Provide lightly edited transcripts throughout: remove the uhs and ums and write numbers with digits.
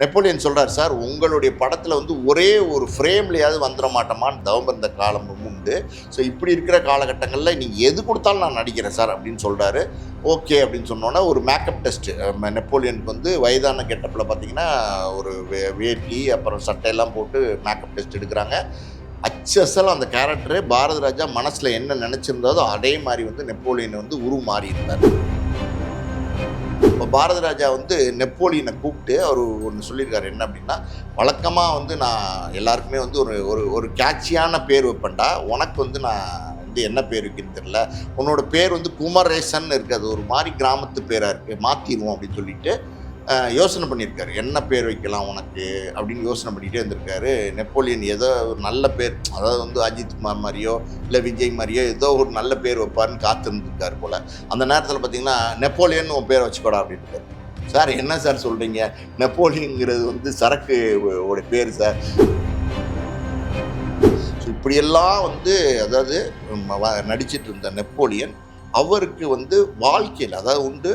Napoleon சொல்கிறார், sir உங்களுடைய படத்தில் வந்து ஒரே ஒரு ஃப்ரேம்லையாவது வந்துட மாட்டோமான்னு தவம் இருந்த காலமும் உண்டு. ஸோ இப்படி இருக்கிற காலகட்டங்களில் நீங்கள் எது கொடுத்தாலும் நான் நடிக்கிறேன் சார் அப்படின்னு சொல்கிறாரு. ஓகே அப்படின்னு சொன்னோன்னா ஒரு மேக்கப் டெஸ்ட்டு நெப்போலியனுக்கு வந்து வயதான கெட்டப்பில் பார்த்தீங்கன்னா ஒரு வேட்டி அப்புறம் சட்டையெல்லாம் போட்டு மேக்கப் டெஸ்ட் எடுக்கிறாங்க. அச்சசல் அந்த கேரக்டரு பாரதி ராஜா மனசில் என்ன நினச்சிருந்ததோ அதே மாதிரி வந்து நெப்போலியன் வந்து மாறி இருந்தார். இப்போ பாரதி ராஜா வந்து நெப்போலியனை கூப்பிட்டு அவர் ஒன்று சொல்லியிருக்காரு. என்ன அப்படின்னா, வழக்கமாக வந்து நான் எல்லாருக்குமே வந்து ஒரு ஒரு ஒரு கேட்சியான பேர் வைப்பேன்டா, உனக்கு வந்து நான் வந்து என்ன பேர் வைக்கணும்னு தெரியல, உன்னோட பேர் வந்து குமரேசன் இருக்குது, அது ஒரு மாதிரி கிராமத்து பேராக இருக்குது, மாற்றிடுவோம் அப்படின்னு சொல்லிட்டு யோசனை பண்ணியிருக்காரு. என்ன பேர் வைக்கலாம் உனக்கு அப்படின்னு யோசனை பண்ணிகிட்டே இருந்திருக்காரு. நெப்போலியன் ஏதோ ஒரு நல்ல பேர், அதாவது வந்து அஜித் குமார் மாதிரியோ இல்லை விஜய் மாதிரியோ ஏதோ ஒரு நல்ல பேர் வைப்பாருன்னு காத்திருந்துருக்காரு போல். அந்த நேரத்தில் பார்த்தீங்கன்னா நெப்போலியன் உன் பேரை வச்சுக்கோடா அப்படின்ட்டு. சார் என்ன சார் சொல்கிறீங்க, நெப்போலியனுங்கிறது வந்து சரக்கு ஓட பேர் சார். ஸோ இப்படியெல்லாம் வந்து அதாவது நடிச்சிட்டு இருந்த நெப்போலியன் அவருக்கு வந்து வாழ்க்கையில், அதாவது வந்து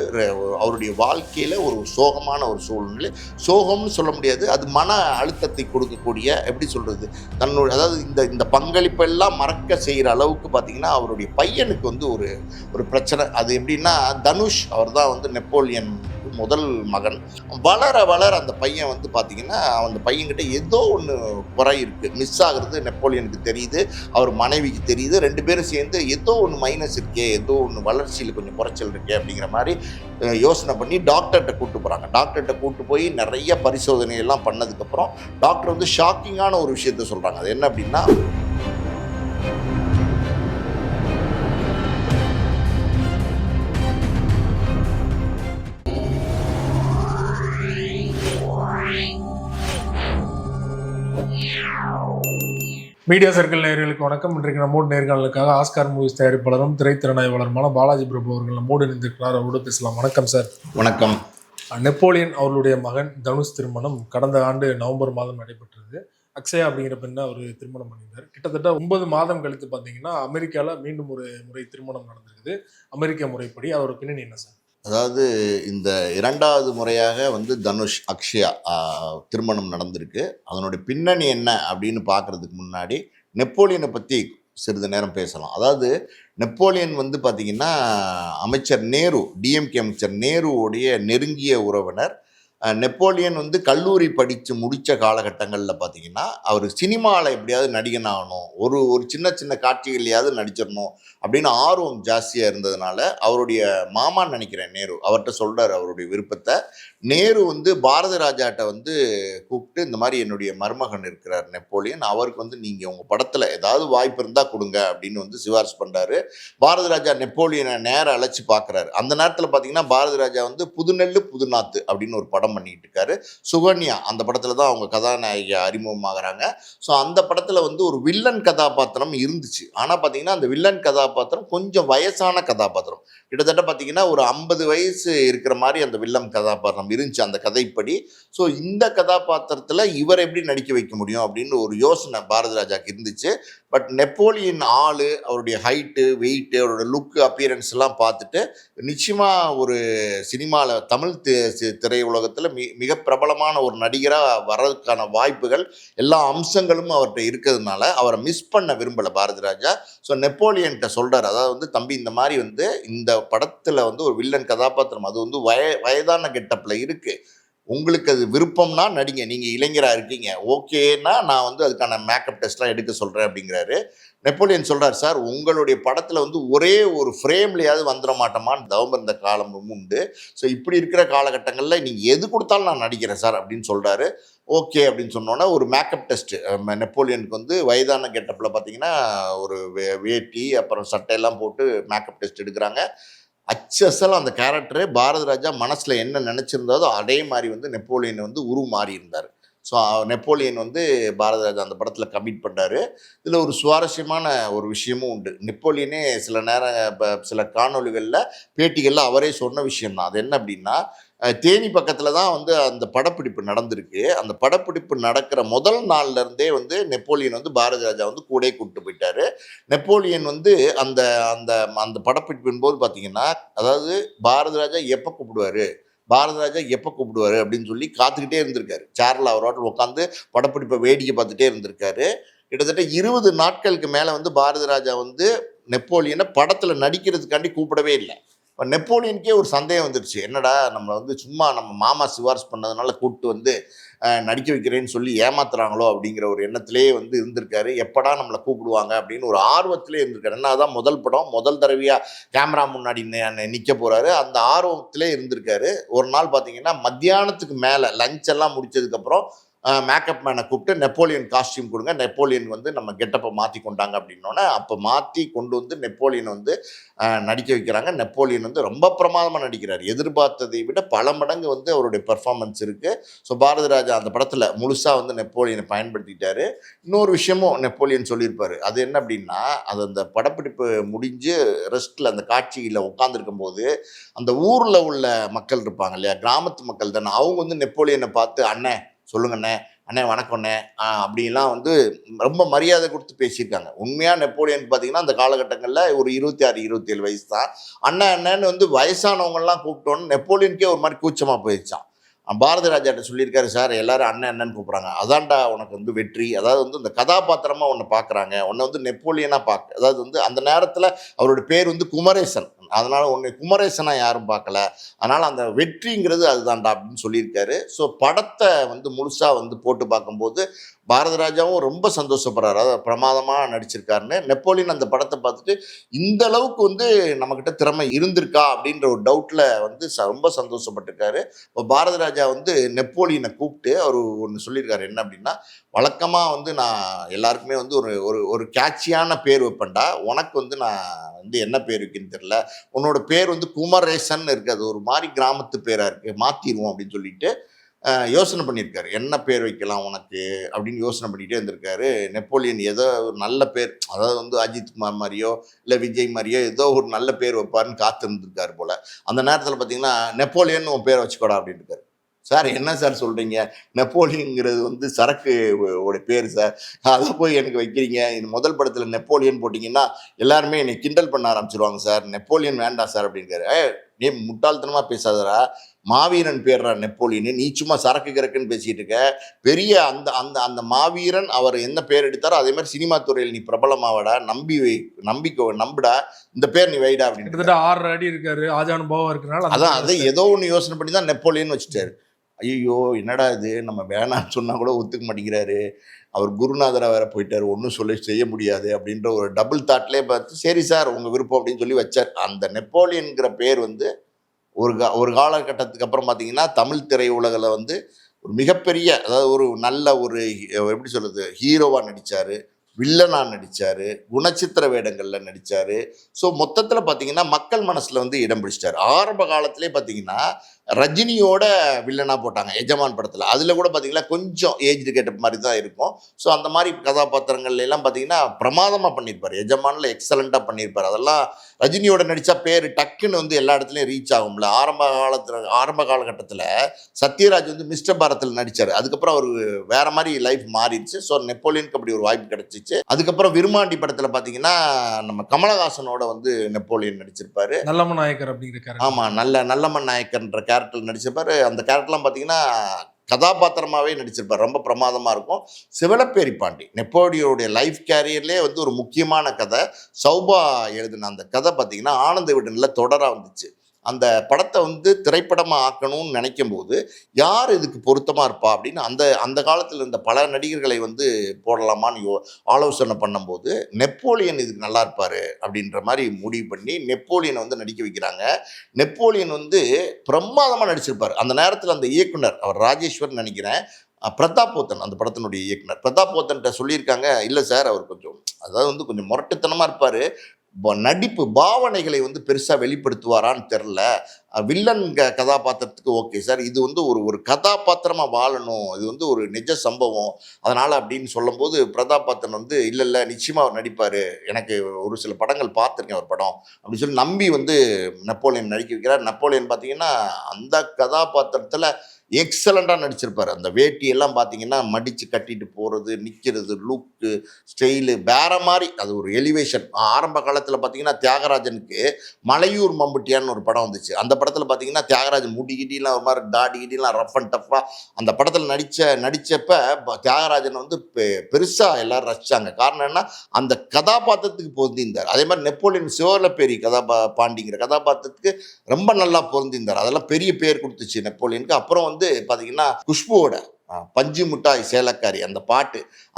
அவருடைய வாழ்க்கையில் ஒரு சோகமான ஒரு சூழ்நிலை, சோகம்னு சொல்ல முடியாது, அது மன அழுத்தத்தை கொடுக்கக்கூடிய, எப்படி சொல்கிறது, தன்னுடைய அதாவது இந்த பங்களிப்பெல்லாம் மறக்க செய்கிற அளவுக்கு பார்த்திங்கன்னா அவருடைய பையனுக்கு வந்து ஒரு பிரச்சனை. அது எப்படின்னா, தனுஷ் அவர் தான் வந்து நெப்போலியன் முதல் மகன். வளர வளர அந்த பையன் வந்து பார்த்திங்கன்னா அந்த பையன்கிட்ட ஏதோ ஒன்று குறை இருக்குது, மிஸ் ஆகுறது நெப்போலியனுக்கு தெரியுது, அவர் மனைவிக்கு தெரியுது. ரெண்டு பேரும் சேர்ந்து ஏதோ ஒன்று மைனஸ் இருக்கே, ஏதோ ஒன்று வளர்ச்சியில் கொஞ்சம் குறைச்சல் இருக்கே அப்படிங்கிற மாதிரி யோசனை பண்ணி டாக்டர்கிட்ட கூப்பிட்டு போகிறாங்க. டாக்டர்கிட்ட கூப்பிட்டு போய் நிறைய பரிசோதனை எல்லாம் பண்ணதுக்கப்புறம் டாக்டர் வந்து ஷாக்கிங்கான ஒரு விஷயத்த சொல்கிறாங்க. அது என்ன அப்படின்னா, மீடியா சர்க்கிள் நேயர்களுக்கு வணக்கம். இன்றைக்கு நம்மோடு நேர்காணலுக்காக ஆஸ்கார் மூவிஸ் தயாரிப்பாளரும் திரைத்திறனாய்வாளருமான பாலாஜி பிரபு அவர்கள் நம்மோடு இணைந்திருக்கிறார். அவரோடு பேசலாம். வணக்கம் சார். வணக்கம். நெப்போலியன் அவர்களுடைய மகன் தனுஷ் திருமணம் கடந்த ஆண்டு நவம்பர் மாதம் நடைபெற்றது. அக்ஷயா அப்படிங்கிற பெண்ணை அவர் திருமணம் பண்ணியிருந்தார். கிட்டத்தட்ட 9 மாதம் கழித்து பார்த்தீங்கன்னா அமெரிக்காவில் மீண்டும் ஒரு முறை திருமணம் நடந்திருக்குது. அமெரிக்க முறைப்படி. அதோட பின்னணி என்ன சார்? அதாவது இந்த 2வது முறையாக வந்து தனுஷ் அக்ஷயா திருமணம் நடந்திருக்கு. அதனுடைய பின்னணி என்ன அப்படின்னு பார்க்குறதுக்கு முன்னாடி நெப்போலியனை பற்றி சிறிது நேரம் பேசலாம். அதாவது நெப்போலியன் வந்து பார்த்திங்கன்னா அமைச்சர் நேரு, டிஎம்கே அமைச்சர் நேருவோடைய நெருங்கிய உறவினர். நெப்போலியன் வந்து கல்லூரி படித்து முடித்த காலகட்டங்களில் பார்த்திங்கன்னா அவர் சினிமாவில் எப்படியாவது நடிகன் ஆகணும், ஒரு சின்ன சின்ன காட்சிகளையாவது நடிச்சிடணும் அப்படின்னு ஆர்வம் ஜாஸ்தியாக இருந்ததுனால அவருடைய மாமான்னு நினைக்கிறேன் நேரு, அவர்கிட்ட சொல்கிறார் அவருடைய விருப்பத்தை. நேரு வந்து பாரதி ராஜாட்ட வந்து கூப்பிட்டு, இந்த மாதிரி என்னுடைய மருமகன் இருக்கிறார் நெப்போலியன், அவருக்கு வந்து நீங்கள் உங்கள் படத்தில் ஏதாவது வாய்ப்பு இருந்தால் கொடுங்க அப்படின்னு வந்து சிபாரிசு பண்ணுறாரு. பாரதி ராஜா நெப்போலியனை நேரம் அழைச்சி பார்க்குறாரு. அந்த நேரத்தில் பார்த்தீங்கன்னா பாரதி ராஜா வந்து புதுநெல்லு புதுநாத்து அப்படின்னு ஒரு படம் பண்ணிட்டு இருக்காரு. சுகன்யா அந்த படத்தில் தான் அவங்க கதாநாயகி அறிமுகமாகறாங்க. ஸோ அந்த படத்தில் வந்து ஒரு வில்லன் கதாபாத்திரம் இருந்துச்சு. ஆனால் பார்த்தீங்கன்னா அந்த வில்லன் கதாபாத்திரம் கொஞ்சம் வயசான கதாபாத்திரம், கிட்டத்தட்ட பார்த்தீங்கன்னா ஒரு 50 வயசு இருக்கிற மாதிரி அந்த வில்லன் கதாபாத்திரம் இருந்துச்சு அந்த கதைப்படி. ஸோ இந்த கதாபாத்திரத்தில் இவர் எப்படி நடிக்க வைக்க முடியும் அப்படின்னு ஒரு யோசனை பாரதி ராஜாக்கு இருந்துச்சு. பட் நெப்போலியன் ஆள், அவருடைய ஹைட்டு, வெயிட்டு, அவரோட லுக்கு, அப்பியரன்ஸ் எல்லாம் பார்த்துட்டு நிச்சயமாக ஒரு சினிமாவில் தமிழ் திரையுலகத்தில் மிக பிரபலமான ஒரு நடிகராக வர்றதுக்கான வாய்ப்புகள் எல்லா அம்சங்களும் அவர்கிட்ட இருக்கிறதுனால அவரை மிஸ் பண்ண விரும்பலை பாரதி ராஜா. ஸோ நெப்போலியன்கிட்ட சொல்கிறார், அதாவது வந்து தம்பி இந்த மாதிரி வந்து இந்த படத்தில் வந்து ஒரு வில்லன் கதாபாத்திரம், அது வந்து வயதான கெட்டப்பில் இருக்குது, உங்களுக்கு அது விருப்பம்னா நடிங்க, நீங்கள் இளைஞராக இருக்கீங்க, ஓகேன்னா நான் வந்து அதுக்கான மேக்கப் டெஸ்ட்லாம் எடுக்க சொல்கிறேன் அப்படிங்கிறாரு. நெப்போலியன் சொல்கிறார், சார் உங்களுடைய படத்தில் வந்து ஒரே ஒரு ஃப்ரேம்லையாவது வந்துட மாட்டோமான்னு தவம் இருந்த காலமும் உண்டு. ஸோ இப்படி இருக்கிற காலகட்டங்களில் நீங்கள் எது கொடுத்தாலும் நான் நடிக்கிறேன் சார் அப்படின்னு சொல்கிறாரு. ஓகே அப்படின்னு சொன்னோன்னா ஒரு மேக்கப் டெஸ்ட்டு நெப்போலியனுக்கு வந்து வயதான கெட்டப்பில் பார்த்தீங்கன்னா ஒரு வேட்டி அப்புறம் சட்டையெல்லாம் போட்டு மேக்கப் டெஸ்ட் எடுக்கிறாங்க. அச்சசல் அந்த கேரக்டரு பாரதி ராஜா மனசில் என்ன நினச்சிருந்ததோ அதே மாதிரி வந்து நெப்போலியன் வந்து மாறி இருந்தார். ஸோ நெப்போலியன் வந்து பாரதி ராஜா அந்த படத்தில் கமிட் பண்ணுறாரு. இதில் ஒரு சுவாரஸ்யமான ஒரு விஷயமும் உண்டு. நெப்போலியனே சில நேரம் சில காணொலிகளில் பேட்டிகளில் அவரே சொன்ன விஷயம்தான். அது என்ன அப்படின்னா, தேனி பக்கத்தில் தான் வந்து அந்த படப்பிடிப்பு நடந்திருக்கு. அந்த படப்பிடிப்பு நடக்கிற முதல் நாள்லேருந்தே வந்து நெப்போலியன் வந்து பாரதி ராஜா வந்து கூட கூப்பிட்டு போயிட்டார். நெப்போலியன் வந்து அந்த அந்த அந்த படப்பிடிப்பின் போது பார்த்தீங்கன்னா, அதாவது பாரதி ராஜா எப்போ கூப்பிடுவார், பாரதிராஜா எப்போ கூப்பிடுவாரு அப்படின்னு சொல்லி காத்துக்கிட்டே இருந்திருக்காரு. சேர்ல அவரோட உட்காந்து படப்பிடிப்பை வேடிக்கை பார்த்துட்டே இருந்திருக்காரு. கிட்டத்தட்ட 20 நாட்களுக்கு மேலே வந்து பாரதிராஜா வந்து நெப்போலியனை படத்தில் நடிக்கிறதுக்காண்டி கூப்பிடவே இல்லை. இப்போ நெப்போலியனுக்கே ஒரு சந்தேகம் வந்துருச்சு, என்னடா நம்ம வந்து சும்மா நம்ம மாமா சிபாரிசு பண்ணதுனால கூப்பிட்டு வந்து நடிக்க வைக்கிறேன்னு சொல்லி ஏமாத்துறாங்களோ அப்படிங்கிற ஒரு எண்ணத்திலேயே வந்து இருந்திருக்காரு. எப்படா நம்மளை கூப்பிடுவாங்க அப்படின்னு ஒரு ஆர்வத்திலே இருந்திருக்காரு. ஏன்னா அதான் முதல் படம், முதல் தடவையாக கேமரா முன்னாடி நிற்க போகிறாரு. அந்த ஆர்வத்திலே இருந்திருக்காரு. ஒரு நாள் பார்த்தீங்கன்னா மத்தியானத்துக்கு மேலே லஞ்ச் எல்லாம் முடிச்சதுக்கப்புறம் மேக்கப் மேனை கூப்பிட்டு நெப்போலியன் காஸ்டியூம் கொடுங்க, நெப்போலியன் வந்து நம்ம கெட்டப்பை மாற்றி கொண்டாங்க அப்படின்னோடனே அப்போ மாற்றி கொண்டு வந்து நெப்போலியன் வந்து நடிக்க வைக்கிறாங்க. நெப்போலியன் வந்து ரொம்ப பிரமாதமாக நடிக்கிறார். எதிர்பார்த்ததை விட பல மடங்கு வந்து அவருடைய பெர்ஃபார்மன்ஸ் இருக்குது. ஸோ பாரதிராஜா அந்த படத்தில் முழுசாக வந்து நெப்போலியனை பயன்படுத்திட்டாரு. இன்னொரு விஷயமும் நெப்போலியன் சொல்லியிருப்பார். அது என்ன அப்படின்னா, அது அந்த படப்பிடிப்பு முடிஞ்சு ரெஸ்ட்டில் அந்த காட்சியில் உட்காந்துருக்கும் போது அந்த ஊரில் உள்ள மக்கள் இருப்பாங்க இல்லையா, கிராமத்து மக்கள் தானே, அவங்க வந்து நெப்போலியனை பார்த்து அண்ணே சொல்லுங்கண்ணே, அண்ணே வணக்கம்ண்ணே அப்படின்லாம் வந்து ரொம்ப மரியாதை கொடுத்து பேசியிருக்காங்க. உண்மையாக நெப்போலியன் பார்த்தீங்கன்னா அந்த காலகட்டங்களில் ஒரு 26, 27 வயசு தான். அண்ணன் அண்ணன்னு வந்து வயசானவங்கள்லாம் கூப்பிட்டோன்னு நெப்போலியனுக்கே ஒரு மாதிரி கூச்சமாக போயிடுச்சான். பாரதிராஜாட்ட சொல்லியிருக்காரு, சார் எல்லாரும் அண்ணன் அண்ணன் கூப்பிட்றாங்க, அதான்டா உனக்கு வந்து வெற்றி. அதாவது வந்து இந்த கதாபாத்திரமாக உன்னை பார்க்குறாங்க, உன்னை வந்து நெப்போலியனாக பார்க்க, அதாவது வந்து அந்த நேரத்தில் அவரோட பேர் வந்து குமரேசன், அதனால் உன்னை குமரேசனாக யாரும் பார்க்கல, அதனால் அந்த வெற்றிங்கிறது அதுதான்டா அப்படின்னு சொல்லியிருக்காரு. ஸோ படத்தை வந்து முழுசாக வந்து போட்டு பார்க்கும்போது பாரதிராஜாவும் ரொம்ப சந்தோஷப்படுறாரு, அதாவது பிரமாதமாக நடிச்சிருக்காருன்னு. நெப்போலியன் அந்த படத்தை பார்த்துட்டு இந்த அளவுக்கு வந்து நம்மக்கிட்ட திறமை இருந்திருக்கா அப்படின்ற ஒரு டவுட்டில் வந்து ரொம்ப சந்தோஷப்பட்டிருக்காரு. இப்போ பாரதிராஜா வந்து நெப்போலியனை கூப்பிட்டு அவர் ஒன்று சொல்லியிருக்காரு, என்ன அப்படின்னா, வழக்கமாக வந்து நான் எல்லாருக்குமே வந்து ஒரு ஒரு ஒரு கேட்சியான பேர் வைப்பேன்டா, உனக்கு வந்து நான் வந்து என்ன பேர் வைக்கணும்னு தெரியல, உன்னோட பேர் வந்து குமரேசன் இருக்குது, அது ஒரு மாதிரி கிராமத்து பேராக இருக்குது, மாற்றிடுவோம் அப்படின்னு சொல்லிட்டு யோசனை பண்ணியிருக்காரு. என்ன பேர் வைக்கலாம் உனக்கு அப்படின்னு யோசனை பண்ணிகிட்டே இருந்திருக்காரு. நெப்போலியன் ஏதோ ஒரு நல்ல பேர், அதாவது வந்து அஜித் குமார் மாதிரியோ இல்லை விஜய் மாதிரியோ ஏதோ ஒரு நல்ல பேர் வைப்பாருன்னு காத்திருந்துருக்காரு போல். அந்த நேரத்தில் பார்த்தீங்கன்னா நெப்போலியன் உன் பேரை வச்சுக்கோடா அப்படின்னு இருக்காரு. சார் என்ன சார் சொல்கிறீங்க, நெப்போலியனுங்கிறது வந்து சரக்கு உடைய பேர் சார், அதை போய் எனக்கு வைக்கிறீங்க, இந்த முதல் படத்தில் நெப்போலியன் போட்டிங்கன்னா எல்லாருமே என்னை கிண்டல் பண்ண ஆரம்பிச்சிருவாங்க சார், நெப்போலியன் வேண்டாம் சார் அப்படிங்கிறாரு. நீ முட்டாள்தனமாக பேசாதரா, மாவீரன் பேர்றா நெப்போலியன், நீ சும்மா சரக்கு கிறக்குன்னு பேசிகிட்டு இருக்க, பெரிய அந்த அந்த அந்த மாவீரன் அவர் என்ன பேர் எடுத்தாரோ அதே மாதிரி சினிமா துறையில் நீ பிரபலமாவடா, நம்பிக்கை நம்புடா, இந்த பேர் நீ வைடா அப்படின்னு. 6 அடி இருக்காரு, ஆஜானுபாவம் இருக்கிறனால அதான் அதை ஏதோ ஒன்று யோசனை பண்ணி தான் நெப்போலியன் வச்சுட்டாரு. ஐயோ என்னடா இது, நம்ம வேணான்னு சொன்னால் கூட ஒத்துக்க மாட்டேங்கிறாரு, அவர் குருநாதராக வேற போயிட்டார், ஒன்றும் சொல்லி செய்ய முடியாது அப்படின்ற ஒரு டபுள் தாட்லேயே பார்த்து சரி சார் உங்கள் விருப்பம் அப்படின்னு சொல்லி வச்சார். அந்த நெப்போலியன்கிற பேர் வந்து ஒரு காலகட்டத்துக்கு அப்புறம் பார்த்தீங்கன்னா தமிழ் திரையுலகில் வந்து ஒரு மிகப்பெரிய, அதாவது ஒரு நல்ல ஒரு எப்படி சொல்கிறது, ஹீரோவாக நடித்தார், வில்லனாக நடித்தார், குணச்சித்திர வேடங்களில் நடித்தார். ஸோ மொத்தத்தில் பார்த்தீங்கன்னா மக்கள் மனசில் வந்து இடம் பிடிச்சிட்டார். ஆரம்ப காலத்திலே பார்த்தீங்கன்னா ரஜினியோட வில்லனாக போட்டாங்க எஜமான் படத்தில், அதில் கூட பார்த்தீங்கன்னா கொஞ்சம் ஏஜ்டு கெட்டப் மாதிரி தான் இருக்கும். ஸோ அந்த மாதிரி கதாபாத்திரங்கள்ல எல்லாம் பார்த்தீங்கன்னா பிரமாதமாக பண்ணியிருப்பார், எஜமானில் எக்ஸலண்ட்டாக பண்ணியிருப்பார். அதெல்லாம் ரஜினியோட நடித்தா பேர் டக்குன்னு வந்து எல்லா இடத்துலையும் ரீச் ஆகும்ல. ஆரம்ப காலகட்டத்தில் சத்யராஜ் வந்து மிஸ்டர் பாரத்தில் நடித்தார், அதுக்கப்புறம் அவர் வேற மாதிரி லைஃப் மாறிடுச்சு. ஸோ நெப்போலியனுக்கு அப்படி ஒரு வாய்ப்பு கிடைச்சிச்சு. அதுக்கப்புறம் விருமாண்டி படத்தில் பார்த்தீங்கன்னா நம்ம கமலஹாசனோட வந்து நெப்போலியன் நடிச்சிருப்பாரு, நல்லமன் நாயக்கர் அப்படிங்கிற. ஆமாம், நல்லமன் நாயக்கர்ன்ற கேரக்டர் நடிச்சிருப்பாரு. அந்த கேரக்டர்லாம் பார்த்தீங்கன்னா கதாபாத்திரமாகவே நடிச்சிருப்பார், ரொம்ப பிரமாதமாக இருக்கும். சிவலப்பேரி பாண்டி நெப்போலியனுடைய லைஃப் கேரியர்லேயே வந்து ஒரு முக்கியமான கதை. சௌபா எழுதின அந்த கதை பார்த்தீங்கன்னா ஆனந்த விடனில் தொடராக வந்துச்சு. அந்த படத்தை வந்து திரைப்படமாக ஆக்கணும்னு நினைக்கும் போது யார் இதுக்கு பொருத்தமாக இருப்பா அப்படின்னு அந்த காலத்தில் இருந்த பல நடிகர்களை வந்து போடலாமான்னு ஆலோசனை பண்ணும்போது நெப்போலியன் இதுக்கு நல்லா இருப்பார் அப்படின்ற மாதிரி முடிவு பண்ணி நெப்போலியனை வந்து நடிக்க வைக்கிறாங்க. நெப்போலியன் வந்து பிரமாதமாக நடிச்சிருப்பார். அந்த நேரத்தில் அந்த இயக்குனர் அவர் ராஜேஸ்வர் நினைக்கிறேன், பிரதாப் போத்தன் அந்த படத்தினுடைய இயக்குனர் பிரதாப் போத்தன்கிட்ட சொல்லியிருக்காங்க, இல்லை சார் அவர் கொஞ்சம் அதாவது வந்து கொஞ்சம் முரட்டுத்தனமாக இருப்பார், நடிப்பு பாவனைகளை வந்து பெருசாக வெளிப்படுத்துவாரான்னு தெரில, வில்லன் கதாபாத்திரத்துக்கு ஓகே சார், இது வந்து ஒரு கதாபாத்திரமாக வாழணும், இது வந்து ஒரு நிஜ சம்பவம், அதனால் அப்படின்னு சொல்லும்போது பிரதாப் பாத்தன் வந்து இல்லை நிச்சயமாக அவர் நடிப்பார், எனக்கு ஒரு சில படங்கள் பார்த்துருக்கேன் ஒரு படம் அப்படின்னு சொல்லி நம்பி வந்து நெப்போலியன் நடிக்க வைக்கிறார். நெப்போலியன் பார்த்தீங்கன்னா அந்த கதாபாத்திரத்தில் எக்ஸலண்ட்டாக நடிச்சிருப்பார். அந்த வேட்டியெல்லாம் பார்த்தீங்கன்னா மடித்து கட்டிட்டு போகிறது, நிற்கிறது, லுக்கு, ஸ்டைலு வேற மாதிரி. அது ஒரு எலிவேஷன். ஆரம்ப காலத்தில் பார்த்தீங்கன்னா தியாகராஜனுக்கு மலையூர் மம்புட்டியான்னு ஒரு படம் வந்துச்சு. அந்த படத்தில் பார்த்தீங்கன்னா தியாகராஜன் முடி கிடிலாம் ஒரு மாதிரி தாடி கிடிலாம் ரஃப் அண்ட் டஃப்பாக அந்த படத்தில் நடித்தப்ப தியாகராஜன் வந்து பெருசாக எல்லாரும் ரசித்தாங்க. காரணம் என்ன, அந்த கதாபாத்திரத்துக்கு பொருந்திருந்தார். அதே மாதிரி நெப்போலியன் சிவலப்பேரி பாண்டிங்கிற கதாபாத்திரத்துக்கு ரொம்ப நல்லா பொருந்திருந்தார். அதெல்லாம் பெரிய பேர் கொடுத்துச்சு நெப்போலியனுக்கு. அப்புறம் வந்து பார்த்தீங்கன்னா குஷ்புவோட பஞ்சு மிட்டாய் சேலக்காரி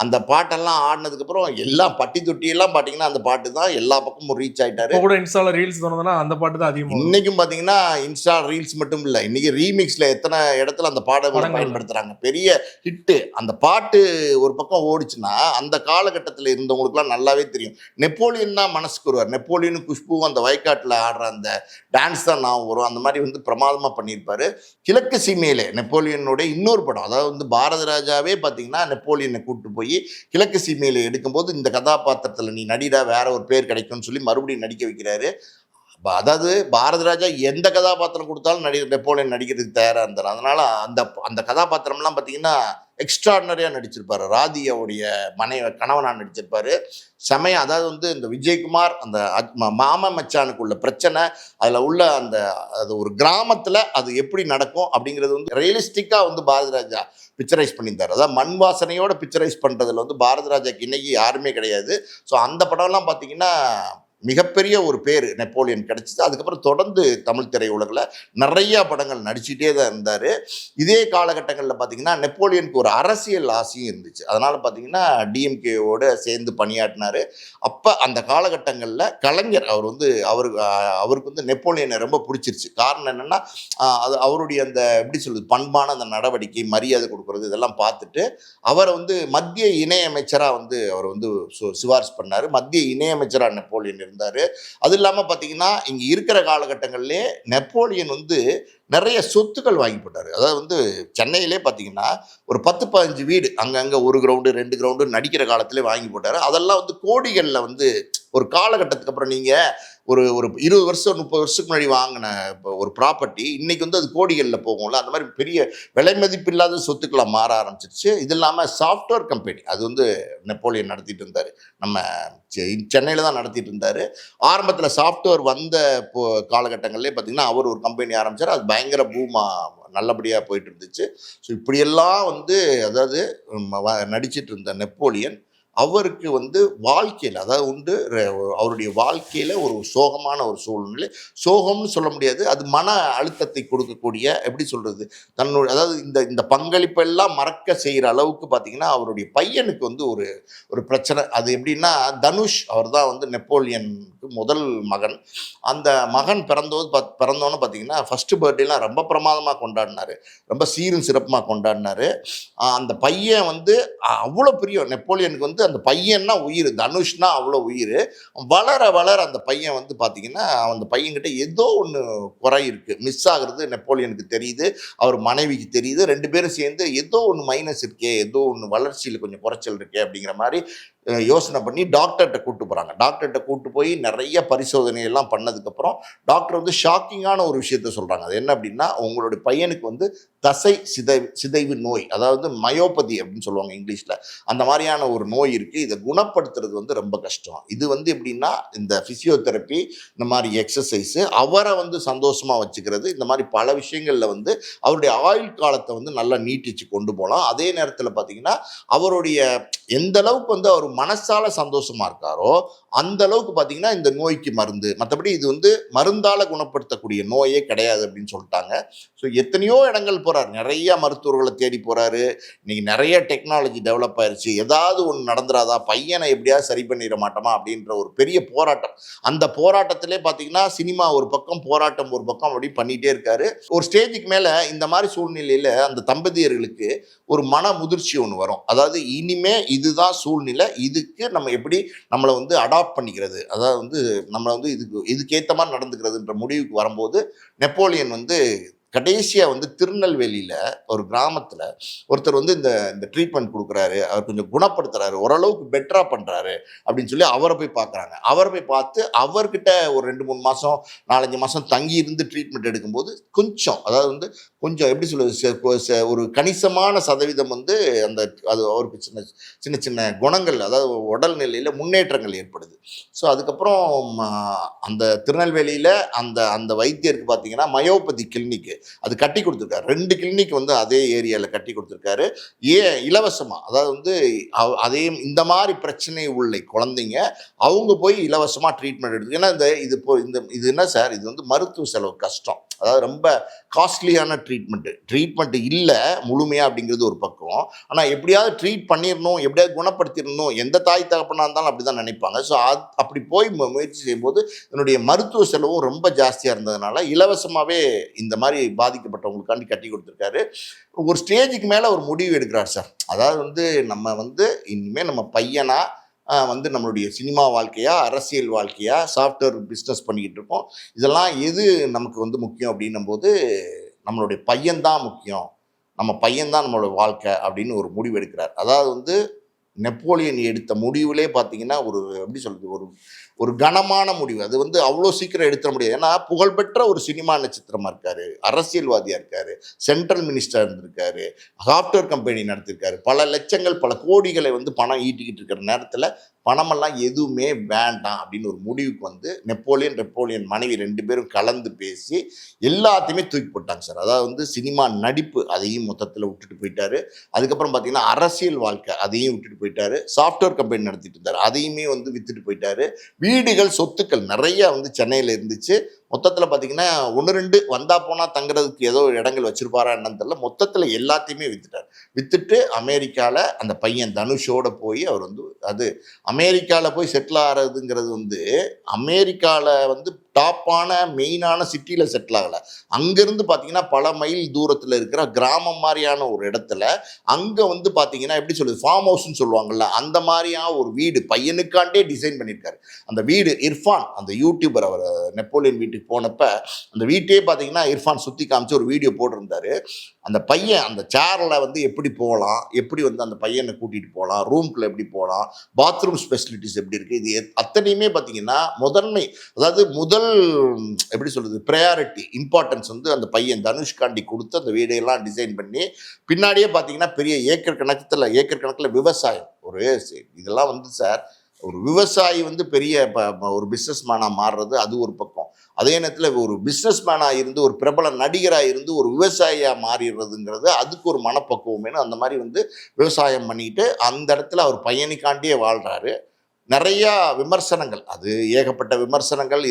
அந்த பாட்டெல்லாம் ஆடினதுக்கப்புறம் எல்லாம் பட்டி தொட்டியெல்லாம் பார்த்தீங்கன்னா அந்த பாட்டு தான் எல்லா பக்கமும் ரீச் ஆகிட்டாரு. இப்போ கூட இன்ஸ்டால ரீல்ஸ் தோணுதுன்னா அந்த பாட்டு தான் அதிகமாக. இன்னைக்கும் பார்த்தீங்கன்னா இன்ஸ்டா ரீல்ஸ் மட்டும் இல்லை, இன்னைக்கு ரீமிக்ஸில் எத்தனை இடத்துல அந்த பாடல்களை பயன்படுத்துகிறாங்க. பெரிய ஹிட்டு. அந்த பாட்டு ஒரு பக்கம் ஓடிச்சுன்னா அந்த காலகட்டத்தில் இருந்தவங்களுக்குலாம் நல்லாவே தெரியும். நெப்போலியன் தான் மனசுக்கு வருவார். நெப்போலியனும் குஷ்புவும் அந்த வயக்காட்டில் ஆடுற அந்த டான்ஸ் தான் நான் வரும். அந்த மாதிரி வந்து பிரமாதமாக பண்ணியிருப்பாரு. கிழக்கு சீமையிலே நெப்போலியனுடைய இன்னொரு படம், அதாவது வந்து பாரத ராஜாவே பார்த்தீங்கன்னா நெப்போலியனை கூப்பிட்டு போய் கிழக்கு சீமையில எடுக்கும்போது இந்த கதாபாத்திரத்தில் நீ நடிடா, வேற ஒரு பேர் கிடைக்கும்னு சொல்லி மறுபடியும் நடிக்க வைக்கிறாரு. அதாவது பாரத ராஜா எந்த கதாபாத்திரம் கொடுத்தாலும் நெப்போலியன் நடிக்கிறதுக்கு தயாராக இருந்தார். அதனால அந்த அந்த கதாபாத்திரம்லாம் பார்த்தீங்கன்னா எக்ஸ்ட்ராடினரியாக நடிச்சிருப்பாரு. ராதியாவுடைய கணவனாக நடிச்சிருப்பாரு. செமையா. அதாவது வந்து இந்த விஜயகுமார் அந்த மாம மச்சானுக்குள்ள பிரச்சனை, அதில் உள்ள அது ஒரு கிராமத்தில் அது எப்படி நடக்கும் அப்படிங்கிறது வந்து ரியலிஸ்டிக்காக வந்து பாரத ராஜா பிக்சரைஸ் பண்ணியிருந்தார். அதாவது மண் வாசனையோட பிக்சரைஸ் பண்ணுறதுல வந்து பாரத ராஜாக்கு இன்னைக்கு யாருமே கிடையாது. ஸோ அந்த படம்லாம் பார்த்தீங்கன்னா மிகப்பெரிய ஒரு பேர் நெப்போலியன் கிடைச்சிது. அதுக்கப்புறம் தொடர்ந்து தமிழ் திரையுலகில் நிறைய படங்கள் நடிச்சுட்டே தான் இருந்தார். இதே காலகட்டங்களில் பார்த்தீங்கன்னா நெப்போலியனுக்கு ஒரு அரசியல் ஆசையும் இருந்துச்சு. அதனால் பார்த்தீங்கன்னா டிஎம்கேவோடு சேர்ந்து பணியாற்றினார். அப்போ அந்த காலகட்டங்களில் கலைஞர் அவருக்கு வந்து நெப்போலியனை ரொம்ப பிடிச்சிருச்சு. காரணம் என்னென்னா அது அவருடைய அந்த எப்படி சொல்லுது பண்பான அந்த நடவடிக்கை, மரியாதை கொடுக்குறது இதெல்லாம் பார்த்துட்டு அவரை வந்து மத்திய இணையமைச்சராக வந்து அவர் வந்து சிபாரிசு பண்ணார். மத்திய இணையமைச்சராக நெப்போலியன் இருந்தார். அது இல்லாமல் பார்த்தீங்கன்னா இங்கே இருக்கிற காலகட்டங்களிலே நெப்போலியன் வந்து நிறைய சொத்துக்கள் வாங்கி போட்டார். அதாவது வந்து சென்னையிலே பார்த்தீங்கன்னா ஒரு 10-15 வீடு அங்கங்கே 1 கிரவுண்டு 2 கிரவுண்டு நடிக்கிற காலத்திலே வாங்கி போட்டார். அதெல்லாம் வந்து கோடிகளில் வந்து ஒரு காலகட்டத்துக்கு அப்புறம் நீங்கள் ஒரு 20 வருஷம் 30 வருஷத்துக்கு முன்னாடி வாங்கின ஒரு ப்ராப்பர்ட்டி இன்னைக்கு வந்து அது கோடிகளில் போகும்ல, அந்த மாதிரி பெரிய விலை மதிப்பில்லாத சொத்துக்களை மாற ஆரம்பிச்சிருச்சு. இது இல்லாமல் சாஃப்ட்வேர் கம்பெனி அது வந்து நெப்போலியன் நடத்திட்டு இருந்தார். நம்ம சென்னையில் தான் நடத்திட்டு இருந்தார். ஆரம்பத்தில் சாஃப்ட்வேர் வந்த காலகட்டங்கள்லேயே பார்த்தீங்கன்னா அவர் ஒரு கம்பெனி ஆரம்பித்தார். அது பயங்கர பூமா நல்லபடியாக போயிட்டு இருந்துச்சு. ஸோ இப்படியெல்லாம் வந்து அதாவது நடிச்சிட்டு இருந்த நெப்போலியன் அவருக்கு வந்து வாழ்க்கையில் அதாவது உண்டு அவருடைய வாழ்க்கையில் ஒரு சோகமான ஒரு சூழ்நிலை. சோகம்னு சொல்ல முடியாது, அது மன அழுத்தத்தை கொடுக்கக்கூடிய எப்படி சொல்கிறது அதாவது இந்த பங்களிப்பெல்லாம் மறக்க செய்கிற அளவுக்கு பார்த்திங்கன்னா அவருடைய பையனுக்கு வந்து ஒரு பிரச்சனை. அது எப்படின்னா தனுஷ் அவர் தான் வந்து நெப்போலியனுக்கு முதல் மகன். அந்த மகன் பிறந்தோன்னு பார்த்தீங்கன்னா ஃபஸ்ட்டு பர்த்டேலாம் ரொம்ப பிரமாதமாக கொண்டாடினார். ரொம்ப சீரும் சிறப்புமாக கொண்டாடினார். அந்த பையன் வந்து அவ்வளோ பெரிய நெப்போலியனுக்கு வந்து அந்த பையன்னா உயிர், தனுஷ்னா அவ்வளோ உயிர். வளர வளர அந்த பையன் வந்து பார்த்தீங்கன்னா அந்த பையன்கிட்ட ஏதோ ஒன்று குறை இருக்குது, மிஸ் ஆகுறது நெப்போலியனுக்கு தெரியுது, அவர் மனைவிக்கு தெரியுது. 2 பேரும் சேர்ந்து ஏதோ ஒன்று மைனஸ் இருக்கே, ஏதோ ஒன்று வளர்ச்சியில் கொஞ்சம் குறைச்சல் இருக்கே அப்படிங்கிற மாதிரி யோசனை பண்ணி டாக்டர்கிட்ட கூப்பிட்டு போகிறாங்க. டாக்டர்கிட்ட கூப்பிட்டு போய் நிறைய பரிசோதனையெல்லாம் பண்ணதுக்கப்புறம் டாக்டர் வந்து ஷாக்கிங்கான ஒரு விஷயத்த சொல்கிறாங்க. அது என்ன அப்படின்னா, உங்களுடைய பையனுக்கு வந்து தசை சிதைவு நோய், அதாவது மயோபதி அப்படின்னு சொல்லுவாங்க இங்கிலீஷில், அந்த மாதிரியான ஒரு நோய் இருக்குது. இதை குணப்படுத்துறது வந்து ரொம்ப கஷ்டம். இது வந்து எப்படின்னா இந்த ஃபிசியோதெரப்பி, இந்த மாதிரி எக்ஸசைஸு, அவரை வந்து சந்தோஷமாக வச்சுக்கிறது, இந்த மாதிரி பல விஷயங்களில் வந்து அவருடைய ஆயுள் காலத்தை வந்து நல்லா நீட்டிச்சு கொண்டு போகலாம். அதே நேரத்தில் பார்த்தீங்கன்னா அவருடைய எந்த அளவுக்கு வந்து அவர் மனசால சந்தோஷமா இருக்காரோ அந்த அளவுக்கு பார்த்தீங்கன்னா இந்த நோய்க்கு மருந்து, மற்றபடி இது வந்து மருந்தால குணப்படுத்தக்கூடிய நோயே கிடையாது அப்படின்னு சொல்லிட்டாங்க. ஸோ எத்தனையோ இடங்கள் போறாரு, நிறைய மருத்துவர்களை தேடி போறாரு. இன்னைக்கு நிறைய டெக்னாலஜி டெவலப் ஆயிருச்சு. ஏதாவது ஒன்று நடந்துராதா, பையனை எப்படியாவது சரி பண்ணிட மாட்டோமா அப்படின்ற ஒரு பெரிய போராட்டம். அந்த போராட்டத்திலே பார்த்தீங்கன்னா சினிமா ஒரு பக்கம், போராட்டம் ஒரு பக்கம், அப்படி பண்ணிட்டே இருக்காரு. ஒரு ஸ்டேஜுக்கு மேலே இந்த மாதிரி சூழ்நிலையில் அந்த தம்பதியர்களுக்கு ஒரு மன முதிர்ச்சி ஒன்று வரும். அதாவது இனிமே இதுதான் சூழ்நிலை, இதுக்கு நம்ம எப்படி நம்மளை வந்து அடாப்ட் பண்ணிக்கிறது, அதாவது வந்து நம்மளை வந்து இதுக்கேற்ற மாதிரி நடந்துக்கிறதுன்ற முடிவுக்கு வரும்போது நெப்போலியன் வந்து கடைசியாக வந்து திருநெல்வேலியில் ஒரு கிராமத்தில் ஒருத்தர் வந்து இந்த இந்த ட்ரீட்மெண்ட் கொடுக்குறாரு, அவர் கொஞ்சம் குணப்படுத்துறாரு, ஓரளவுக்கு பெட்டராக பண்ணுறாரு அப்படின்னு சொல்லி அவரை போய் பார்க்குறாங்க. அவரை போய் பார்த்து அவர்கிட்ட ஒரு 2-3 மாதம் 4-5 மாதம் தங்கி இருந்து ட்ரீட்மெண்ட் எடுக்கும்போது கொஞ்சம், அதாவது வந்து கொஞ்சம் எப்படி சொல்லுவது, ஒரு கணிசமான சதவீதம் வந்து அந்த அது அவருக்கு சின்ன சின்ன சின்ன குணங்கள், அதாவது உடல்நிலையில் முன்னேற்றங்கள் ஏற்படுது. ஸோ அதுக்கப்புறம் அந்த திருநெல்வேலியில் அந்த அந்த வைத்தியருக்கு பார்த்தீங்கன்னா மயோபதி கிளினிக்கு அது கட்டி கொடுத்துருக்காரு. 2 கிளினிக் வந்து அதே ஏரியாவில் கட்டி கொடுத்துருக்காரு. ஏன் இலவசமாக, அதாவது வந்து அதே இந்த மாதிரி பிரச்சனை உள்ள குழந்தைங்க அவங்க போய் இலவசமாக ட்ரீட்மெண்ட் எடுத்து, ஏன்னா இது என்ன சார், இது வந்து மருத்துவ செலவு கஷ்டம், அதாவது ரொம்ப காஸ்ட்லியான ட்ரீட்மெண்ட் இல்லை முழுமையாக அப்படிங்கிறது ஒரு பக்கம். ஆனால் எப்படியாவது ட்ரீட் பண்ணிடணும், எப்படியாவது குணப்படுத்திடணும், எந்த தாய் தகப்பனாக இருந்தாலும் அப்படி தான் நினைப்பாங்க. ஸோ அப்படி போய் முயற்சி செய்யும்போது என்னுடைய மருத்துவ செலவும் ரொம்ப ஜாஸ்தியாக இருந்ததுனால இலவசமாகவே இந்த மாதிரி பாதிக்கப்பட்டவங்களுக்காண்டி கட்டி கொடுத்துருக்காரு. ஒரு ஸ்டேஜுக்கு மேலே ஒரு முடிவு எடுக்கிறார் சார். அதாவது வந்து நம்ம வந்து இனிமேல் நம்ம பையனா வந்து நம்மளுடைய சினிமா வாழ்க்கையா, அரசியல் வாழ்க்கையா, சாஃப்ட்வேர் பிஸ்னஸ் பண்ணிக்கிட்டு இருக்கோம், இதெல்லாம் எது நமக்கு வந்து முக்கியம் அப்படின்னும் போது நம்மளுடைய பையன்தான் முக்கியம், நம்ம பையன்தான் நம்மளோட வாழ்க்கை அப்படின்னு ஒரு முடிவு எடுக்கிறார். அதாவது வந்து நெப்போலியன் எடுத்த முடிவுலே பார்த்தீங்கன்னா ஒரு எப்படி சொல்கிறது, ஒரு கனமான முடிவு. அது வந்து அவ்வளோ சீக்கிரம் எடுத்துட முடியாது. ஏன்னா புகழ்பெற்ற ஒரு சினிமா நட்சத்திரமாக இருக்கார், அரசியல்வாதியாக இருக்கார், சென்ட்ரல் மினிஸ்டர் இருந்திருக்காரு, சாஃப்ட்வேர் கம்பெனி நடத்திருக்காரு, பல லட்சங்கள் பல கோடிகளை வந்து பணம் ஈட்டிக்கிட்டு இருக்கிற நேரத்தில் பணமெல்லாம் எதுவுமே வேண்டாம் அப்படின்னு ஒரு முடிவுக்கு வந்து நெப்போலியன் மனைவி 2 பேரும் கலந்து பேசி எல்லாத்தையுமே தூக்கி போட்டாங்க சார். அதாவது வந்து சினிமா நடிப்பு அதையும் மொத்தத்தில் விட்டுட்டு போயிட்டாரு. அதுக்கப்புறம் பார்த்தீங்கன்னா அரசியல் வாழ்க்கை அதையும் விட்டுட்டு போயிட்டாரு. சாஃப்ட்வேர் கம்பெனி நடத்திட்டு இருந்தார், அதையுமே வந்து வித்துட்டு போயிட்டாரு. வீடுகள் சொத்துக்கள் நிறைய வந்து சென்னையில் இருந்துச்சு. மொத்தத்தில் பார்த்தீங்கன்னா 1-2 வந்தா போனால் தங்குறதுக்கு ஏதோ இடங்கள் வச்சிருப்பாரா என்னன்னு தெரியல. மொத்தத்தில் எல்லாத்தையுமே வித்துட்டார். வித்துட்டு அமெரிக்காவில் அந்த பையன் தனுஷோட போய் அவர் வந்து அது அமெரிக்காவில் போய் செட்டில் ஆகிறதுங்கிறது வந்து அமெரிக்காவில் வந்து டாப்பான மெயினான சிட்டியில் செட்டில் ஆகலை. அங்கேருந்து பார்த்தீங்கன்னா பல மைல் தூரத்தில் இருக்கிற கிராமம் மாதிரியான ஒரு இடத்துல அங்கே வந்து பார்த்தீங்கன்னா எப்படி சொல்லுது, ஃபார்ம் ஹவுஸ்ன்னு சொல்லுவாங்கள்ல, அந்த மாதிரியான ஒரு வீடு பையனுக்காண்டே டிசைன் பண்ணியிருக்காரு. அந்த வீடு இர்ஃபான், அந்த யூடியூபர், அவர் நெப்போலியன் வீட்டுக்கு போனப்ப அந்த வீட்டையே பார்த்தீங்கன்னா இர்ஃபான் சுற்றி காமிச்சு ஒரு வீடியோ போட்டிருந்தாரு. அந்த பையன் அந்த சேரில் வந்து எப்படி போகலாம், எப்படி வந்து அந்த பையனை கூட்டிகிட்டு போகலாம், ரூம்குள்ளே எப்படி போகலாம், பாத்ரூம் ஃபெசிலிட்டிஸ் எப்படி இருக்குது, இது அத்தனையுமே பார்த்தீங்கன்னா முதன்மை, அதாவது முதல் எப்படி சொல்கிறது, ப்ரையாரிட்டி இம்பார்ட்டன்ஸ் வந்து அந்த பையன் தனுஷ்காண்டி கொடுத்து அந்த வீடையெல்லாம் டிசைன் பண்ணி பின்னாடியே பார்த்தீங்கன்னா பெரிய ஏக்கர் கணக்கில் விவசாயம். இதெல்லாம் வந்து சார் ஒரு விவசாயி வந்து பெரிய ஒரு பிஸ்னஸ் மேனாக மாறுறது அது ஒரு பக்கம். அதே நேரத்தில் ஒரு பிஸ்னஸ் மேனாக இருந்து ஒரு பிரபல நடிகராக இருந்து ஒரு விவசாயியாக மாறிடுறதுங்கிறது அதுக்கு ஒரு மனப்பக்குவம் வேணும். அந்த மாதிரி வந்து விவசாயம் பண்ணிட்டு அந்த இடத்துல அவர் பையனுக்காண்டியே வாழ்கிறாரு. நிறையா விமர்சனங்கள், அது ஏகப்பட்ட விமர்சனங்கள்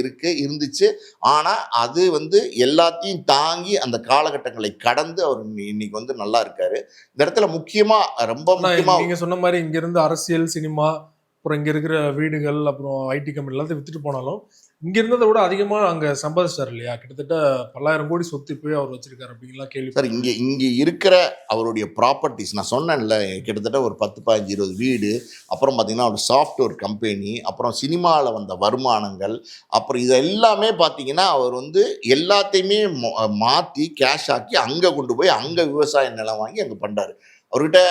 இருந்துச்சு. ஆனால் அது வந்து எல்லாத்தையும் தாங்கி அந்த காலகட்டங்களை கடந்து அவர் இன்னைக்கு வந்து நல்லா இருக்காரு. இந்த இடத்துல ரொம்ப முக்கியமாக நீங்கள் சொன்ன மாதிரி இங்கேருந்து அரசியல், சினிமா, அப்புறம் இங்கே இருக்கிற வீடுகள், அப்புறம் ஐடி கம்பெனி எல்லாத்தையும் வித்துட்டு போனாலும் இங்கே இருந்ததை விட அதிகமாக அங்கே சம்பாதிச்சார் இல்லையா? கிட்டத்தட்ட பல்லாயிரம் கோடி சொத்து போய் அவர் வச்சிருக்காரு அப்படின்லாம் கேள்வி சார். இங்கே இருக்கிற அவருடைய ப்ராப்பர்ட்டிஸ் நான் சொன்னேன்ல, கிட்டத்தட்ட ஒரு 10-15-20 வீடு, அப்புறம் பார்த்தீங்கன்னா ஒரு சாஃப்ட்வேர் கம்பெனி, அப்புறம் சினிமாவில் வந்த வருமானங்கள், அப்புறம் இது எல்லாமே பார்த்தீங்கன்னா அவர் வந்து எல்லாத்தையுமே மாற்றி கேஷ் ஆக்கி அங்கே கொண்டு போய் அங்கே விவசாய நிலம் வாங்கி அங்கே பண்ணுறாரு. அவர்கிட்ட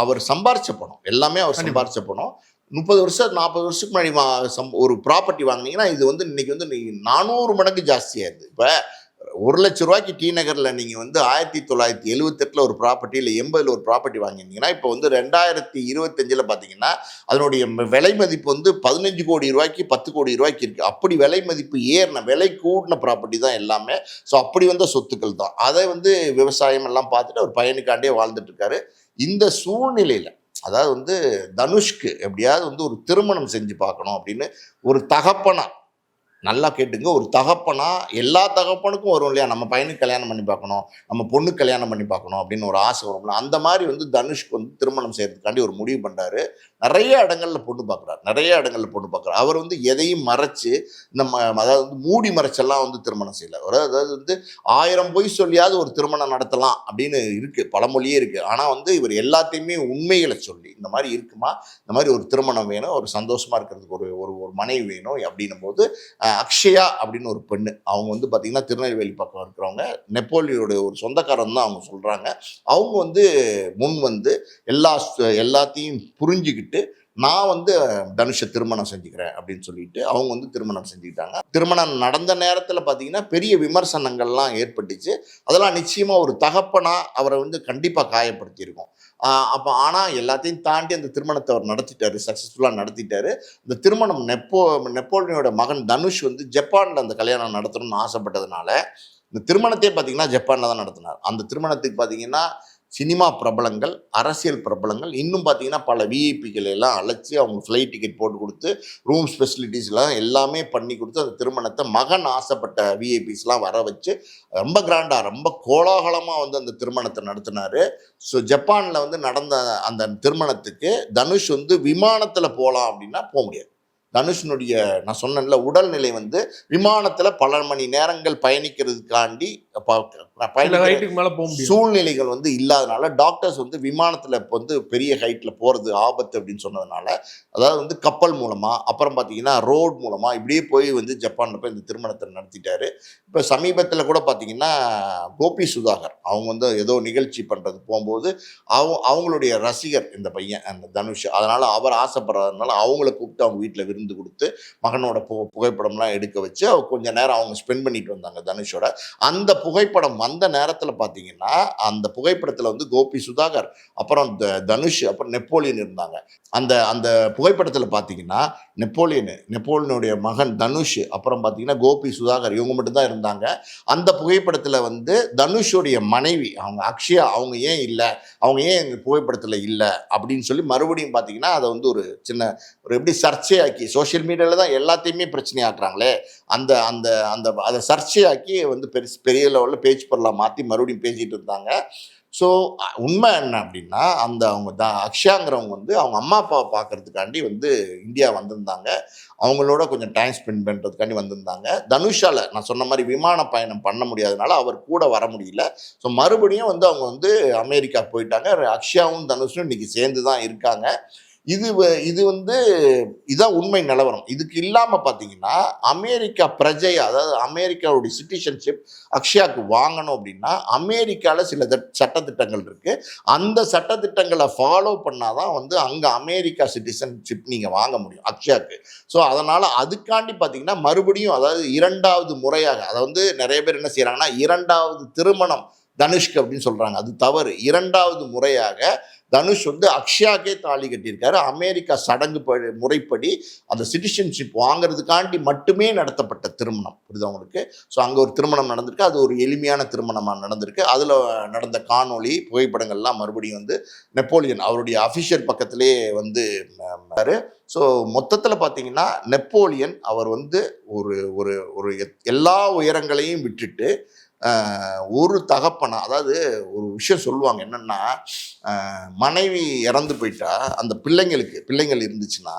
அவர் சம்பாரிச்ச பணம் எல்லாமே அவர் சம்பாரிச்ச பணம். 30 வருஷம் 40 வருஷத்துக்கு முன்னாடி ஒரு ப்ராப்பர்ட்டி வாங்கினீங்கன்னா இது வந்து இன்னைக்கு வந்து 400 மடங்கு ஜாஸ்தியாயிருது. இப்போ 1 லட்ச ரூபாய்க்கு டி நகரில் நீங்கள் வந்து 1978 ஒரு ப்ராப்பர்ட்டி இல்லை 80 ஒரு ப்ராப்பர்ட்டி வாங்கியிருந்தீங்கன்னா இப்போ வந்து 2025 பார்த்தீங்கன்னா அதனுடைய விலை மதிப்பு வந்து 15 கோடி ரூபாய்க்கு 10 கோடி ரூபாய்க்கு இருக்குது. அப்படி விலை மதிப்பு விலை கூடின ப்ராப்பர்ட்டி தான் எல்லாமே. ஸோ அப்படி வந்த சொத்துக்கள் தான். அதை வந்து விவசாயம் எல்லாம் பார்த்துட்டு அவர் பையனுக்காண்டே வாழ்ந்துட்டு இருக்காரு. இந்த சூழ்நிலையில் அதாவது வந்து தனுஷ்க்கு எப்படியாவது வந்து ஒரு திருமணம் செஞ்சு பார்க்கணும் அப்படின்னு ஒரு தகப்பனா, நல்லா கேட்டுங்க, ஒரு தகப்பனா எல்லா தகப்பனுக்கும் வரும் இல்லையா, நம்ம பையனுக்கு கல்யாணம் பண்ணி பார்க்கணும், நம்ம பொண்ணுக்கு கல்யாணம் பண்ணி பார்க்கணும் அப்படின்னு ஒரு ஆசை வரும்ல, அந்த மாதிரி வந்து தனுஷ்க்கு வந்து திருமணம் செய்யறதுக்காண்டி ஒரு முடிவு பண்ணுறாரு. நிறைய இடங்களில் பொண்ணு பார்க்குறாரு. அவர் வந்து எதையும் மறைச்சு அதாவது வந்து மூடி மறைச்செல்லாம் வந்து திருமணம் செய்யலை. அதாவது வந்து 1000 பொய் சொல்லியாவது ஒரு திருமணம் நடத்தலாம் அப்படின்னு இருக்குது, பழமொழியே இருக்குது. ஆனால் வந்து இவர் எல்லாத்தையுமே உண்மைகளை சொல்லி இந்த மாதிரி இருக்குமா, இந்த மாதிரி ஒரு திருமணம் வேணும், ஒரு சந்தோஷமாக இருக்கிறதுக்கு ஒரு மனைவி வேணும் அப்படின்னும் போது அக்ஷயா அப்படின்னு ஒரு பெண்ணு. அவங்க வந்து பார்த்தீங்கன்னா திருநெல்வேலி பக்கம் இருக்கிறவங்க. நெப்போலியோட ஒரு சொந்தக்காரன் தான் அவங்க சொல்கிறாங்க. அவங்க வந்து முன் வந்து எல்லாத்தையும் புரிஞ்சுக்கிட்டு நான் வந்து தனுஷை திருமணம் செஞ்சுக்கிறேன் அப்படின்னு சொல்லிட்டு அவங்க வந்து திருமணம் செஞ்சுக்கிட்டாங்க. திருமணம் நடந்த நேரத்தில் பார்த்தீங்கன்னா பெரிய விமர்சனங்கள்லாம் ஏற்பட்டுச்சு. அதெல்லாம் நிச்சயமாக ஒரு தகப்பனா அவரை வந்து கண்டிப்பாக காயப்படுத்தியிருக்கும். அப்போ ஆனால் எல்லாத்தையும் தாண்டி அந்த திருமணத்தை அவர் நடத்திட்டாரு, சக்ஸஸ்ஃபுல்லாக நடத்திட்டாரு. இந்த திருமணம் நெப்போலியனோட மகன் தனுஷ் வந்து ஜப்பானில் அந்த கல்யாணம் நடத்தணும்னு ஆசைப்பட்டதுனால இந்த திருமணத்தையே பார்த்தீங்கன்னா ஜப்பானில் தான் நடத்தினார். அந்த திருமணத்துக்கு பார்த்தீங்கன்னா சினிமா பிரபலங்கள், அரசியல் பிரபலங்கள், இன்னும் பார்த்தீங்கன்னா பல விஐபிகள் எல்லாம் அழைச்சி அவங்க ஃப்ளைட் டிக்கெட் போட்டு கொடுத்து ரூம் ஃபெசிலிட்டிஸ்லாம் எல்லாமே பண்ணி கொடுத்து அந்த திருமணத்தை மகன் ஆசைப்பட்ட விஐபிஸ்லாம் வர வச்சு ரொம்ப கிராண்டாக ரொம்ப கோலாகலமாக வந்து அந்த திருமணத்தை நடத்தினார். ஸோ ஜப்பானில் வந்து நடந்த அந்த திருமணத்துக்கு தனுஷ் வந்து விமானத்தில் போகலாம் அப்படின்னா போக முடியாது. தனுஷனுடைய நான் சொன்னேன்ல உடல்நிலை வந்து விமானத்தில் பல மணி நேரங்கள் பயணிக்கிறதுக்காண்டி சூழ்நிலைகள் வந்து இல்லாதனால டாக்டர்ஸ் வந்து விமானத்தில் இப்போ வந்து பெரிய ஹைட்டில் போகிறது ஆபத்து அப்படின்னு சொன்னதுனால அதாவது வந்து கப்பல் மூலமாக அப்புறம் பார்த்தீங்கன்னா ரோட் மூலமாக இப்படியே போய் வந்து ஜப்பானில் போய் இந்த திருமணத்தை நடத்திட்டாரு. இப்போ சமீபத்தில் கூட பார்த்தீங்கன்னா கோபி சுதாகர் அவங்க வந்து ஏதோ நிகழ்ச்சி பண்ணுறது போகும்போது அவங்களுடைய ரசிகர் இந்த பையன் அந்த தனுஷ், அதனால் அவர் ஆசைப்படுறதுனால அவங்கள கூப்பிட்டு அவங்க வீட்டில் விருந்து கொடுத்து மகனோட புகைப்படம்லாம் எடுக்க வச்சு கொஞ்ச நேரம் அவங்க ஸ்பெண்ட் பண்ணிட்டு வந்தாங்க தனுஷோட. அந்த புகைப்படம் வந்த நேரத்தில் பார்த்தீங்கன்னா அந்த புகைப்படத்தில் வந்து கோபி சுதாகர் அப்புறம் தனுஷ் அப்புறம் நெப்போலியன் இருந்தாங்க. அந்த அந்த புகைப்படத்தில் பார்த்தீங்கன்னா நெப்போலியனுடைய மகன் தனுஷ் அப்புறம் பார்த்தீங்கன்னா கோபி சுதாகர் இவங்க மட்டும்தான் இருந்தாங்க. அந்த புகைப்படத்தில் வந்து தனுஷோடைய மனைவி அவங்க அக்ஷயா அவங்க ஏன் இல்லை, அவங்க ஏன் எங்கள் புகைப்படத்தில் இல்லை அப்படின்னு சொல்லி மறுபடியும் பார்த்தீங்கன்னா அதை வந்து ஒரு சின்ன ஒரு எப்படி சர்ச்சையாக்கி சோஷியல் மீடியாவில் தான் எல்லாத்தையுமே பிரச்சனையாக்குறாங்களே அந்த அந்த அந்த அதை சர்ச்சையாக்கி வந்து பெரிய லெவலில் பேச்சு பொருளாக மாற்றி மறுபடியும் பேசிகிட்டு இருந்தாங்க. ஸோ உண்மை என்ன அப்படின்னா அந்த அவங்க அக்ஷயாங்கிறவங்க வந்து அவங்க அம்மா அப்பாவை பார்க்கறதுக்காண்டி வந்து இந்தியா வந்திருந்தாங்க. அவங்களோட கொஞ்சம் டைம் ஸ்பெண்ட் பண்ணுறதுக்காண்டி வந்திருந்தாங்க. தனுஷால் நான் சொன்ன மாதிரி விமான பயணம் பண்ண முடியாதனால அவர் கூட வர முடியல. ஸோ மறுபடியும் வந்து அவங்க வந்து அமெரிக்கா போயிட்டாங்க. அக்ஷயாவும் தனுஷும் இன்னைக்கு சேர்ந்து தான் இருக்காங்க. இது வந்து இதுதான் உண்மை நிலவரம். இதுக்கு இல்லாமல் பார்த்தீங்கன்னா அமெரிக்கா பிரஜையா அதாவது அமெரிக்காவுடைய சிட்டிசன்ஷிப் அக்ஷயாவுக்கு வாங்கணும் அப்படின்னா அமெரிக்காவில் சில சட்டத்திட்டங்கள் இருக்குது. அந்த சட்டத்திட்டங்களை ஃபாலோ பண்ணாதான் வந்து அங்கே அமெரிக்கா சிட்டிசன்ஷிப் நீங்கள் வாங்க முடியும் அக்ஷயாவுக்கு. ஸோ அதனால் அதுக்காண்டி பார்த்தீங்கன்னா மறுபடியும் அதாவது இரண்டாவது முறையாக அதை வந்து நிறைய பேர் என்ன செய்கிறாங்கன்னா இரண்டாவது திருமணம் தனுஷ்க்கு அப்படின்னு சொல்கிறாங்க. அது தவறு. இரண்டாவது முறையாக தனுஷ் வந்து அக்ஷயாக்கே தாலி கட்டியிருக்காரு. அமெரிக்கா சடங்கு முறைப்படி அந்த சிட்டிசன்ஷிப் வாங்கிறதுக்காண்டி மட்டுமே நடத்தப்பட்ட திருமணம். புரியுது அவங்களுக்கு? ஸோ அங்கே ஒரு திருமணம் நடந்திருக்கு. அது ஒரு எளிமையான திருமணமாக நடந்திருக்கு. அதில் நடந்த காணொளி புகைப்படங்கள்லாம் மறுபடியும் வந்து நெப்போலியன் அவருடைய அஃபிஷியல் பக்கத்திலே வந்து ஸோ மொத்தத்தில் பார்த்தீங்கன்னா நெப்போலியன் அவர் வந்து ஒரு ஒரு ஒரு எல்லா உயரங்களையும் விட்டுட்டு ஒரு தகப்பனா அதாவது ஒரு விஷயம் சொல்லுவாங்க என்னன்னா மனைவி இறந்து போயிட்டா அந்த பிள்ளைங்கள் இருந்துச்சுன்னா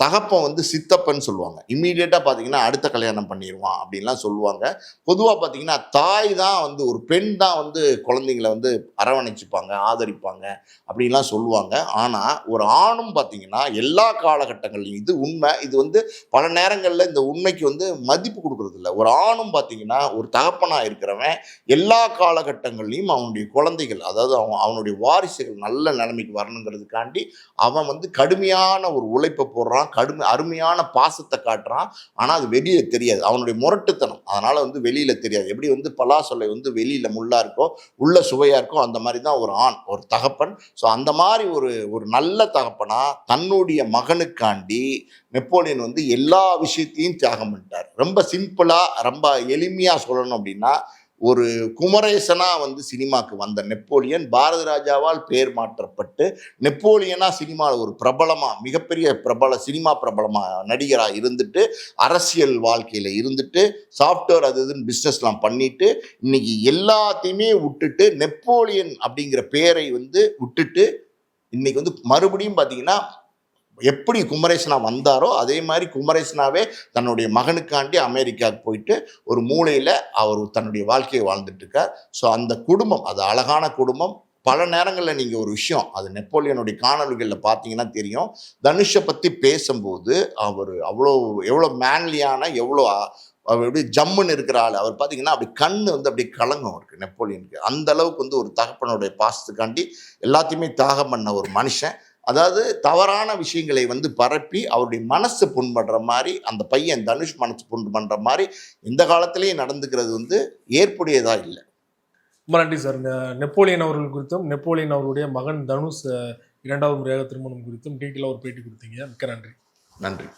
தகப்பன் வந்து சித்தப்பன்னு சொல்லுவாங்க. இம்மீடியட்டாக பார்த்தீங்கன்னா அடுத்த கல்யாணம் பண்ணிடுவான் அப்படின்லாம் சொல்லுவாங்க. பொதுவாக பார்த்தீங்கன்னா தாய் தான் வந்து ஒரு பெண் தான் வந்து குழந்தைங்களை வந்து அரவணைச்சிப்பாங்க ஆதரிப்பாங்க அப்படின்லாம் சொல்லுவாங்க. ஆனால் ஒரு ஆணும் பார்த்தீங்கன்னா எல்லா காலகட்டங்கள்லையும் இது உண்மை. இது வந்து பல நேரங்களில் இந்த உண்மைக்கு வந்து மதிப்பு கொடுக்கறது இல்லை. ஒரு ஆணும் பார்த்தீங்கன்னா ஒரு தகப்பனாக இருக்கிறவன் எல்லா காலகட்டங்கள்லையும் அவனுடைய குழந்தைகள் அதாவது அவனுடைய வாரிசுகள் நல்ல நிலைமைக்கு வரணுங்கிறதுக்காண்டி அவன் வந்து கடுமையான ஒரு உழைப்பை போடுறான், அருமையான பாசத்தை காட்டுறான். ஆனால் அது வெளியில தெரியாது, அவனுடைய முரட்டுத்தனம். அதனால வந்து வெளியில தெரியாது. எப்படி வந்து பலாசொலை வந்து வெளியில முள்ளா இருக்கோ உள்ள சுவையா இருக்கோ அந்த மாதிரி தான் ஒரு ஆண் ஒரு தகப்பன். ஸோ அந்த மாதிரி ஒரு நல்ல தகப்பனா தன்னுடைய மகனுக்காண்டி நெப்போலியன் வந்து எல்லா விஷயத்தையும் தியாகம் பண்ணிட்டார். ரொம்ப சிம்பிளா ரொம்ப எளிமையா சொல்லணும் அப்படின்னா ஒரு குமரேசனா வந்து சினிமாக்கு வந்த நெப்போலியன் பாரதி ராஜாவால் பெயர் மாற்றப்பட்டு நெப்போலியனா சினிமாவில் ஒரு பிரபலமா மிகப்பெரிய சினிமா பிரபலமா நடிகராக இருந்துட்டு அரசியல் வாழ்க்கையில இருந்துட்டு சாஃப்ட்வேர் அது இதுன்னு பிஸ்னஸ்லாம் பண்ணிட்டு இன்னைக்கு எல்லாத்தையுமே விட்டுட்டு நெப்போலியன் அப்படிங்கிற பெயரை வந்து விட்டுட்டு இன்னைக்கு வந்து மறுபடியும் பார்த்தீங்கன்னா எப்படி குமரேசனா வந்தாரோ அதே மாதிரி குமரேசனாவே தன்னுடைய மகனுக்காண்டி அமெரிக்காவுக்கு போயிட்டு ஒரு மூலையில் அவர் தன்னுடைய வாழ்க்கையை வாழ்ந்துட்டு இருக்கார். ஸோ அந்த குடும்பம் அது அழகான குடும்பம். பல நேரங்களில் நீங்கள் ஒரு விஷயம் அது நெப்போலியனுடைய காணொலிகளில் பார்த்தீங்கன்னா தெரியும். தனுஷை பற்றி பேசும்போது அவர் எவ்வளோ மேன்லியான அவர் எப்படி ஜம்முன்னு இருக்கிற ஆள். அவர் பார்த்தீங்கன்னா அப்படி கண்ணு வந்து அப்படியே கலங்கும் அவருக்கு நெப்போலியனுக்கு. அந்த அளவுக்கு வந்து ஒரு தகப்பனுடைய பாசத்துக்காண்டி எல்லாத்தையுமே தியாகம் பண்ண ஒரு மனுஷன். அதாவது தவறான விஷயங்களை வந்து பரப்பி அவருடைய மனசு புண்படுற மாதிரி, அந்த பையன் தனுஷ் மனசு புண் பண்ணுற மாதிரி இந்த காலத்திலேயே நடந்துக்கிறது வந்து ஏற்புடையதாக இல்லை. ரொம்ப நன்றி சார். நெப்போலியன் அவர்கள் குறித்தும் நெப்போலியன் அவருடைய மகன் தனுஷ் 2வது முறையாக திருமணம் குறித்தும் டீட்டெயிலாக ஒரு பேட்டி கொடுத்தீங்க. மிக்க நன்றி. நன்றி.